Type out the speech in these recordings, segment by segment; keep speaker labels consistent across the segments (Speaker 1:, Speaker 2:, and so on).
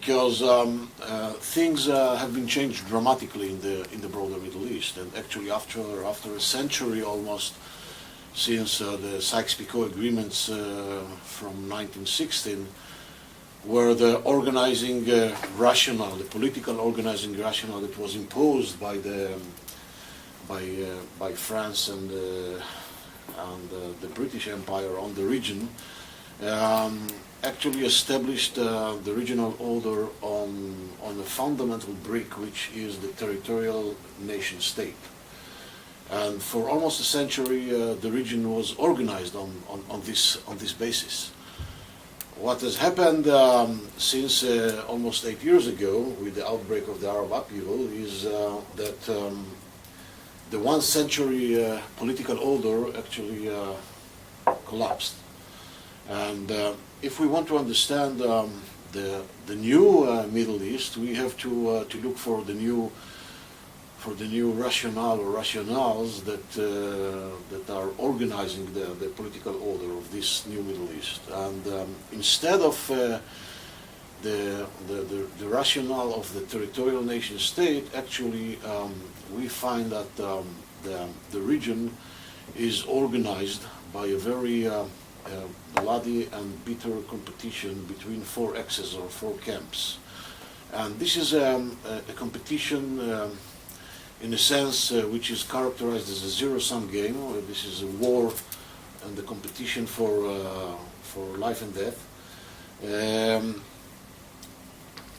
Speaker 1: because things have been changed dramatically in the broader Middle East, and actually after a century almost since the Sykes-Picot agreements from 1916, where the organizing rationale, the political organizing rationale that was imposed by France and the British Empire on the region, actually established the regional order on a fundamental brick, which is the territorial nation state. And for almost a century, the region was organized on this basis. What has happened since almost 8 years ago, with the outbreak of the Arab upheaval, is that the one-century political order actually collapsed. And if we want to understand the new Middle East, we have to look for the new rationale or rationales that are organizing the political order of this new Middle East. And instead of the rationale of the territorial nation state, actually we find that the region is organized by a very bloody and bitter competition between four axes or four camps. And this is a competition in a sense which is characterized as a zero-sum game. This is a war and the competition for life and death,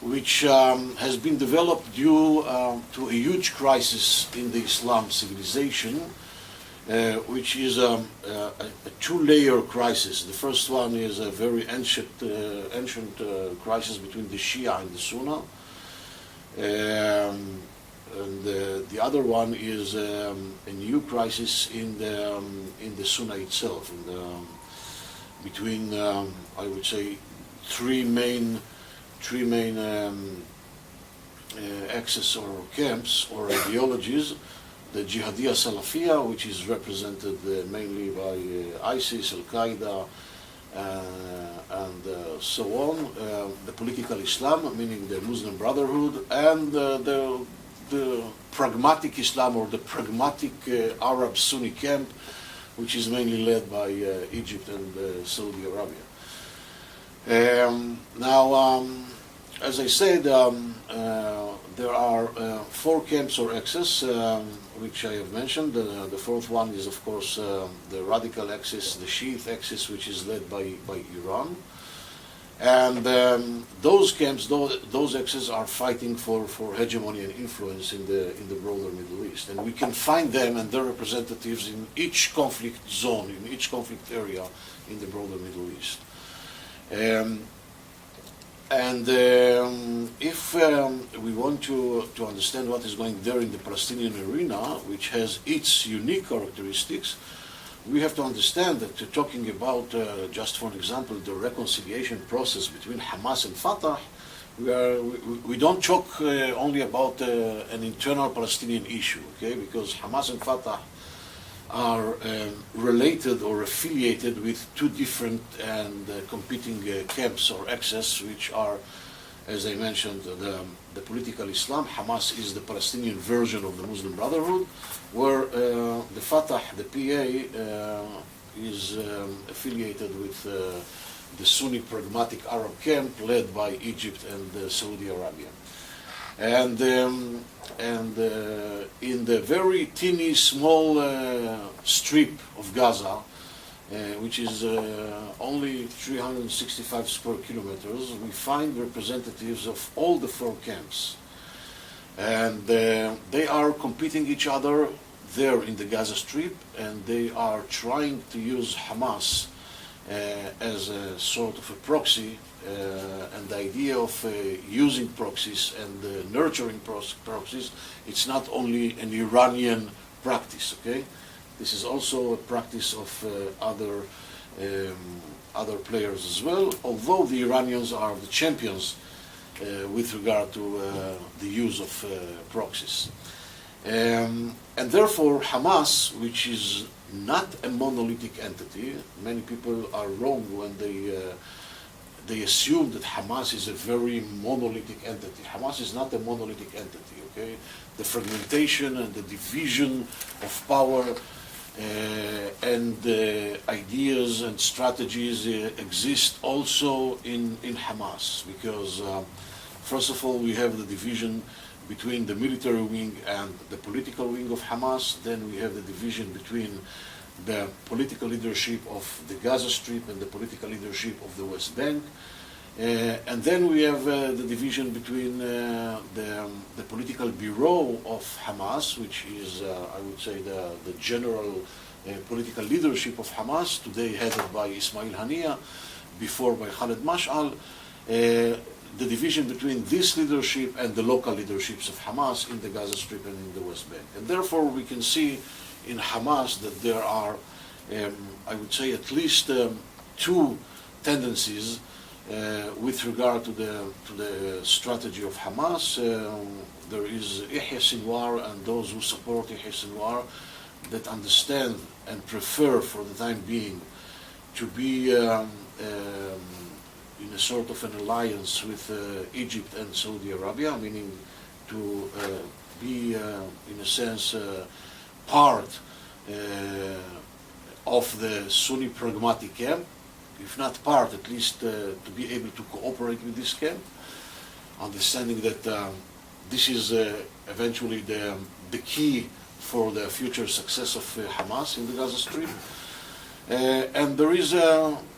Speaker 1: which has been developed due to a huge crisis in the Islam civilization, which is a two-layer crisis. The first one is a very ancient crisis between the Shia and the Sunni, and the other one is a new crisis in the Sunni itself, between I would say three main axes or camps or ideologies. The Jihadiyya Salafiyya, which is represented mainly by ISIS, Al-Qaeda, and so on. The political Islam, meaning the Muslim Brotherhood, and the pragmatic Islam or the pragmatic Arab Sunni camp, which is mainly led by Egypt and Saudi Arabia. Now, as I said, there are four camps or axes, which I have mentioned. The fourth one is, of course, the radical axis, the Shiite axis, which is led by Iran. And those camps, those axes are fighting for hegemony and influence in the broader Middle East. And we can find them and their representatives in each conflict zone, in each conflict area in the broader Middle East. If we want to understand what is going there in the Palestinian arena, which has its unique characteristics, we have to understand that talking about, just for example, the reconciliation process between Hamas and Fatah, we don't talk only about an internal Palestinian issue, okay? Because Hamas and Fatah are related or affiliated with two different and competing camps or axes, which are, as I mentioned, the political Islam. Hamas is the Palestinian version of the Muslim Brotherhood, where the Fatah, the PA, is affiliated with the Sunni pragmatic Arab camp led by Egypt and Saudi Arabia. And in the very teeny small strip of Gaza, which is only 365 square kilometers, we find representatives of all the four camps. And they are competing each other there in the Gaza Strip, and they are trying to use Hamas as a sort of a proxy, and the idea of using proxies and nurturing proxies, it's not only an Iranian practice, okay? This is also a practice of other players as well, although the Iranians are the champions with regard to the use of proxies. And therefore Hamas, which is not a monolithic entity, many people are wrong when they they assume that Hamas is a very monolithic entity. Hamas is not a monolithic entity, okay? The fragmentation and the division of power and ideas and strategies exist also in Hamas, because first of all, we have the division between the military wing and the political wing of Hamas. Then we have the division between the political leadership of the Gaza Strip and the political leadership of the West Bank. And then we have the division between the political bureau of Hamas, which is, I would say, the general political leadership of Hamas, today headed by Ismail Haniyeh, before by Khaled Mash'al. The division between this leadership and the local leaderships of Hamas in the Gaza Strip and in the West Bank. And therefore we can see in Hamas that there are, I would say, at least two tendencies with regard to the strategy of Hamas. There is Yahya Sinwar and those who support Yahya Sinwar that understand and prefer for the time being to be in a sort of an alliance with Egypt and Saudi Arabia, meaning to be, in a sense, part of the Sunni pragmatic camp, if not part, at least to be able to cooperate with this camp, understanding that this is eventually the key for the future success of Hamas in the Gaza Strip. And there is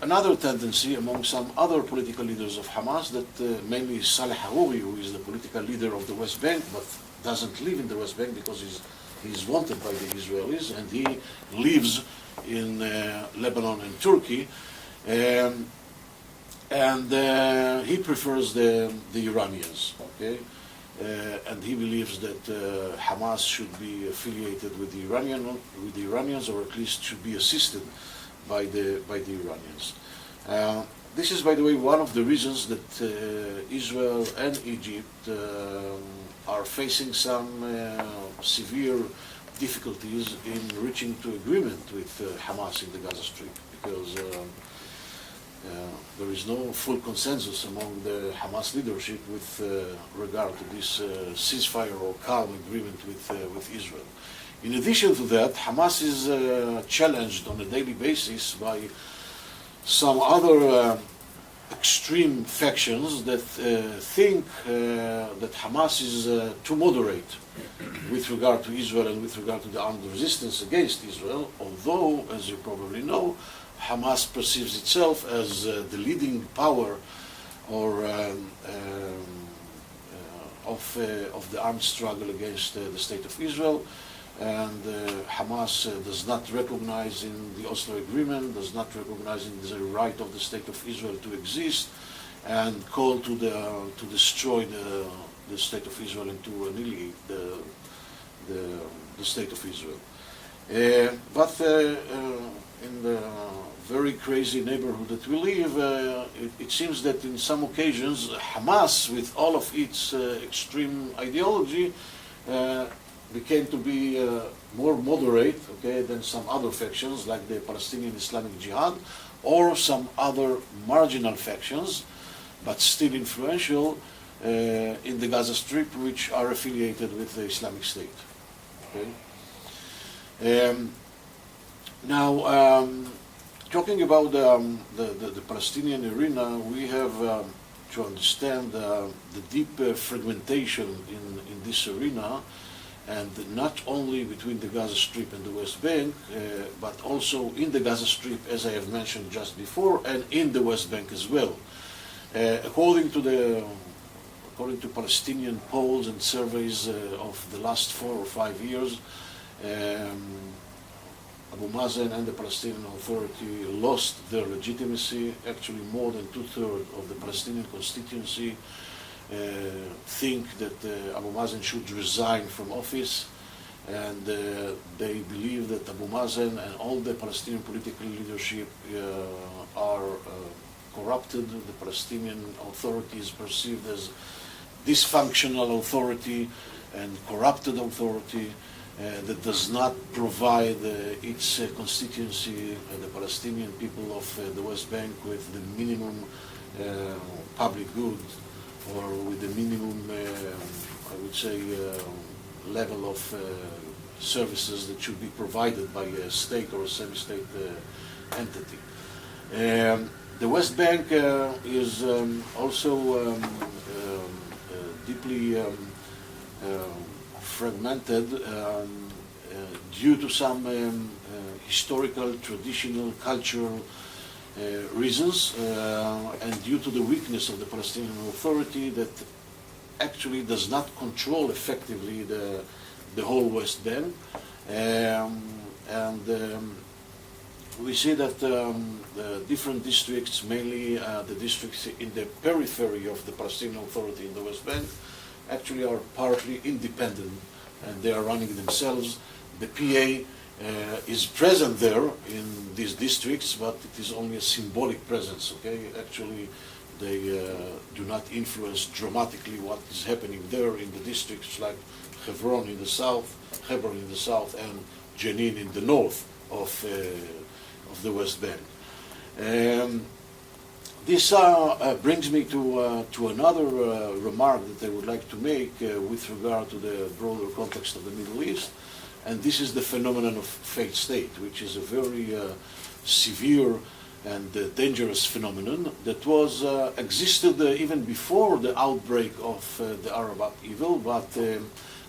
Speaker 1: another tendency among some other political leaders of Hamas, that mainly Saleh Harouri, who is the political leader of the West Bank, but doesn't live in the West Bank because he's wanted by the Israelis, and he lives in Lebanon and Turkey, and he prefers the Iranians, okay? And he believes that Hamas should be affiliated with the Iranians, or at least should be assisted by the Iranians. This is, by the way, one of the reasons that Israel and Egypt are facing some severe difficulties in reaching to agreement with Hamas in the Gaza Strip, because there is no full consensus among the Hamas leadership with regard to this ceasefire or calm agreement with Israel. In addition to that, Hamas is challenged on a daily basis by some other extreme factions that think that Hamas is too moderate with regard to Israel and with regard to the armed resistance against Israel, although, as you probably know, Hamas perceives itself as the leading power or of the armed struggle against the state of Israel. And Hamas does not recognize in the Oslo Agreement, does not recognize in the right of the state of Israel to exist, and call to destroy the state of Israel and to annihilate the state of Israel. But in the very crazy neighborhood that we live, it seems that in some occasions Hamas, with all of its extreme ideology, became to be more moderate, okay, than some other factions like the Palestinian Islamic Jihad or some other marginal factions, but still influential in the Gaza Strip, which are affiliated with the Islamic State. Okay. Now, talking about the Palestinian arena, we have to understand the deep fragmentation in this arena, and not only between the Gaza Strip and the West Bank, but also in the Gaza Strip, as I have mentioned just before, and in the West Bank as well. According to Palestinian polls and surveys of the last 4 or 5 years, Abu Mazen and the Palestinian Authority lost their legitimacy. Actually, more than 2/3 of the Palestinian constituency think that Abu Mazen should resign from office, and they believe that Abu Mazen and all the Palestinian political leadership are corrupted. The Palestinian Authority is perceived as dysfunctional authority and corrupted authority that does not provide its constituency, the Palestinian people of the West Bank, with the minimum public good or with the minimum, I would say, level of services that should be provided by a state or a semi-state entity. The West Bank is also deeply fragmented due to some historical, traditional, cultural reasons, and due to the weakness of the Palestinian Authority that actually does not control effectively the whole West Bank. We see that the different districts, mainly the districts in the periphery of the Palestinian Authority in the West Bank, actually are partly independent and they are running themselves. The PA is present there in these districts, but it is only a symbolic presence, okay? Actually, they do not influence dramatically what is happening there in the districts like Hebron in the south, and Jenin in the north of the West Bank. This brings me to another remark that I would like to make with regard to the broader context of the Middle East, and this is the phenomenon of failed state, which is a very severe and dangerous phenomenon that was existed even before the outbreak of the Arab upheaval, but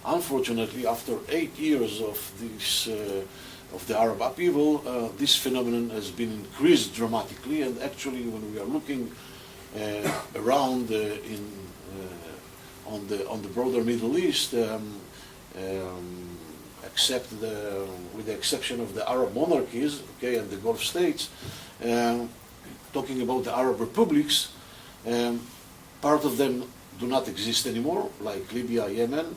Speaker 1: unfortunately, after 8 years of this of the Arab upheaval, this phenomenon has been increased dramatically. And actually, when we are looking around on the broader Middle East, with the exception of the Arab monarchies, okay, and the Gulf states, talking about the Arab republics, part of them do not exist anymore, like Libya, Yemen,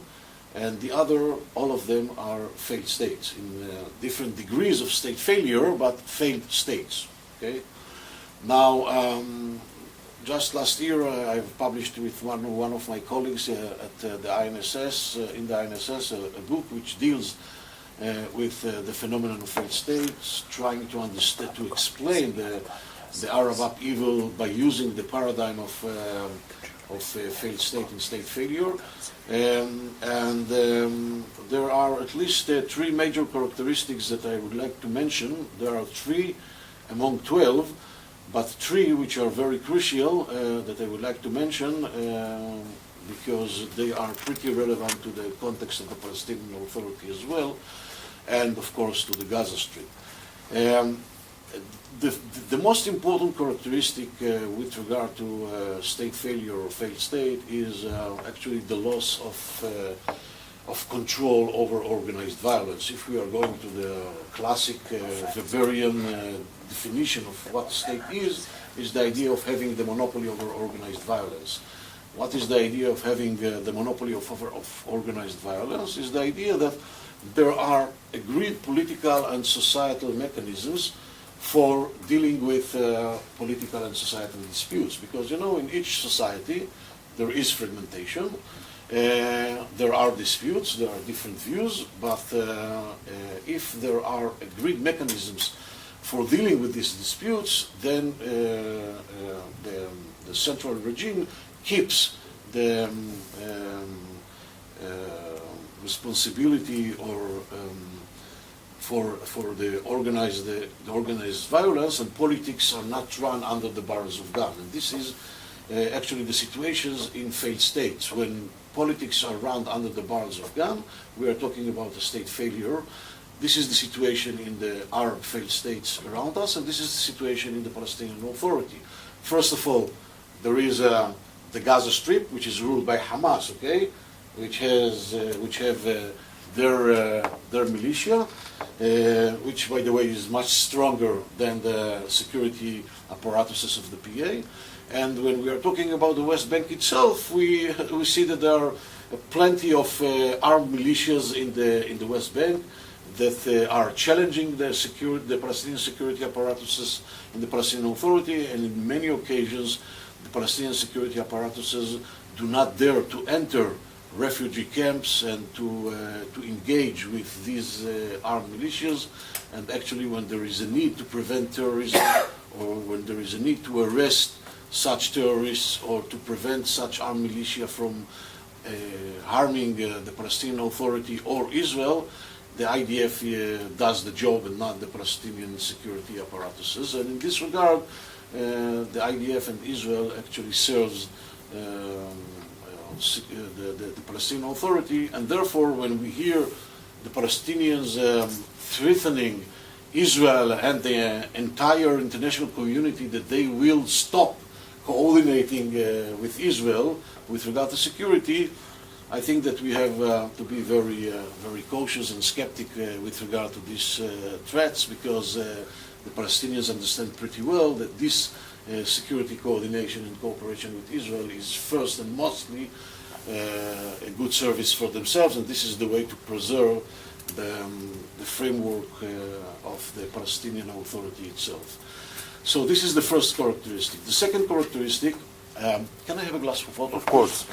Speaker 1: and the other, all of them are failed states in different degrees of state failure, but failed states. Okay. Now, just last year, I've published with one of my colleagues at the INSS, in the INSS, a book which deals with the phenomenon of failed states, trying to understand, to explain the Arab upheaval by using the paradigm of failed state and state failure. There are at least 3 major characteristics that I would like to mention. There are 3 among 12, but 3 which are very crucial that I would like to mention because they are pretty relevant to the context of the Palestinian Authority as well, and of course to the Gaza Strip. The most important characteristic with regard to state failure or failed state is actually the loss of control over organized violence. If we are going to the classic Weberian definition of what state is the idea of having the monopoly over organized violence. What is the idea of having the monopoly of organized violence? Is the idea that there are agreed political and societal mechanisms for dealing with political and societal disputes. Because, you know, in each society there is fragmentation, there are disputes, there are different views, but if there are agreed mechanisms for dealing with these disputes, then the central regime keeps the responsibility or for the organized violence, and politics are not run under the barrels of gun. And this is actually the situations in failed states. When politics are run under the barrels of gun, we are talking about a state failure. This is the situation in the Arab failed states around us, and this is the situation in the Palestinian Authority. First of all, there is the Gaza Strip, which is ruled by Hamas, okay, which have their militia, which, by the way, is much stronger than the security apparatuses of the PA. And when we are talking about the West Bank itself, we see that there are plenty of armed militias in the West Bank that are challenging the Palestinian security apparatuses in the Palestinian Authority, and in many occasions the Palestinian security apparatuses do not dare to enter refugee camps and to engage with these armed militias. And actually, when there is a need to prevent terrorism or when there is a need to arrest such terrorists or to prevent such armed militia from harming the Palestinian Authority or Israel, the IDF does the job and not the Palestinian security apparatuses. And in this regard, the IDF and Israel actually serves the Palestinian Authority, and therefore when we hear the Palestinians threatening Israel and the entire international community that they will stop coordinating with Israel with regard to security, I think that we have to be very, very cautious and skeptic with regard to these threats, because the Palestinians understand pretty well that this security coordination and cooperation with Israel is first and mostly a good service for themselves, and this is the way to preserve the framework of the Palestinian Authority itself. So this is the first characteristic. The second characteristic, can I have a glass of water?
Speaker 2: Of course.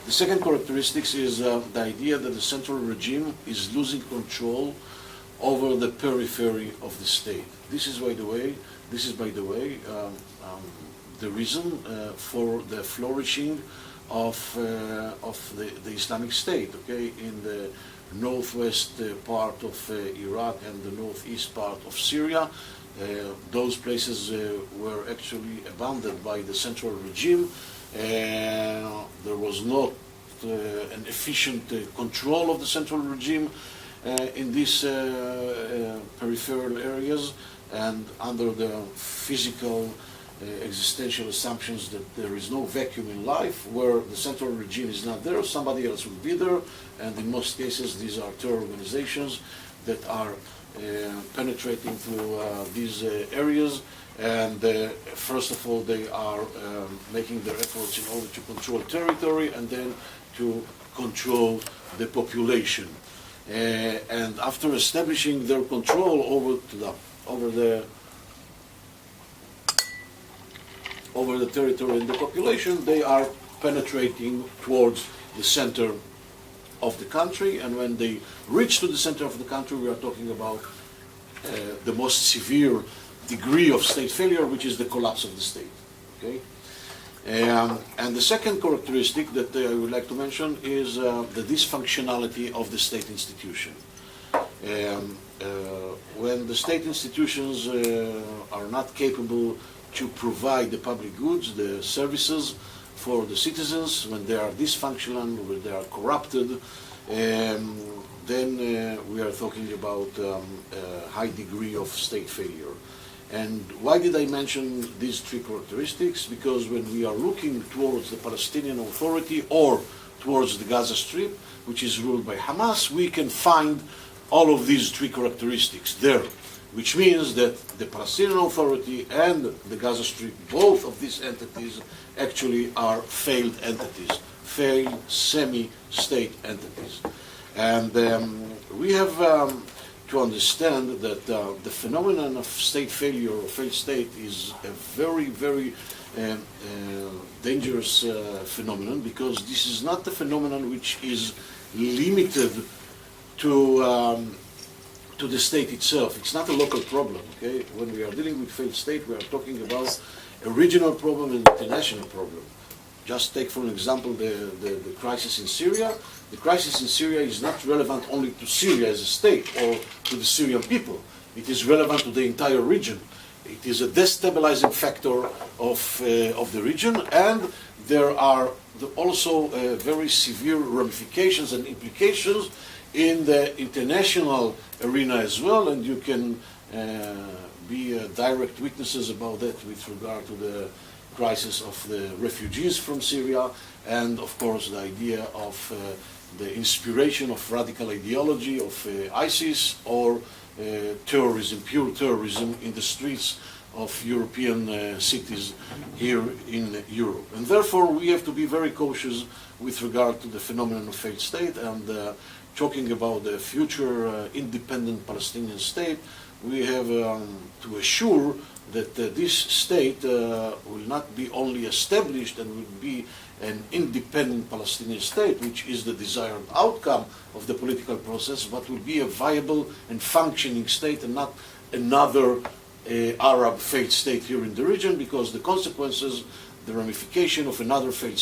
Speaker 1: The second characteristic is the idea that the central regime is losing control over the periphery of the state. This is, by the way, the reason for the flourishing of the Islamic State. Okay, in the northwest part of Iraq and the northeast part of Syria, those places were actually abandoned by the central regime. There was not an efficient control of the central regime in these peripheral areas, and under the physical existential assumptions that there is no vacuum in life, where the central regime is not there, somebody else will be there, and in most cases these are terror organizations that are penetrating through these areas, and first of all they are making their efforts in order to control territory and then to control the population. And after establishing their control over the territory and the population, they are penetrating towards the center of the country, and when they reach to the center of the country, we are talking about the most severe degree of state failure, which is the collapse of the state. Okay? And the second characteristic that I would like to mention is the dysfunctionality of the state institution. When the state institutions are not capable to provide the public goods, the services for the citizens, when they are dysfunctional, when they are corrupted, then we are talking about a high degree of state failure. And why did I mention these three characteristics? Because when we are looking towards the Palestinian Authority or towards the Gaza Strip, which is ruled by Hamas, we can find all of these three characteristics there, which means that the Palestinian Authority and the Gaza Strip, both of these entities actually are failed entities, failed semi-state entities. And we have to understand that the phenomenon of state failure or failed state is a very, very dangerous phenomenon, because this is not the phenomenon which is limited to the state itself. It's not a local problem. Okay, when we are dealing with failed state, we are talking about a regional problem and international problem. Just take, for example, the crisis in Syria. The crisis in Syria is not relevant only to Syria as a state or to the Syrian people. It is relevant to the entire region. It is a destabilizing factor of the region, and there are also very severe ramifications and implications in the international arena as well, and you can be direct witnesses about that with regard to the crisis of the refugees from Syria, and of course the idea of the inspiration of radical ideology of ISIS or terrorism, pure terrorism in the streets of European cities here in Europe. And therefore we have to be very cautious with regard to the phenomenon of failed state, and talking about the future independent Palestinian state, we have to assure that this state will not be only established and will be an independent Palestinian state, which is the desired outcome of the political process, but will be a viable and functioning state and not another Arab failed state here in the region, because the consequences, the ramification of another failed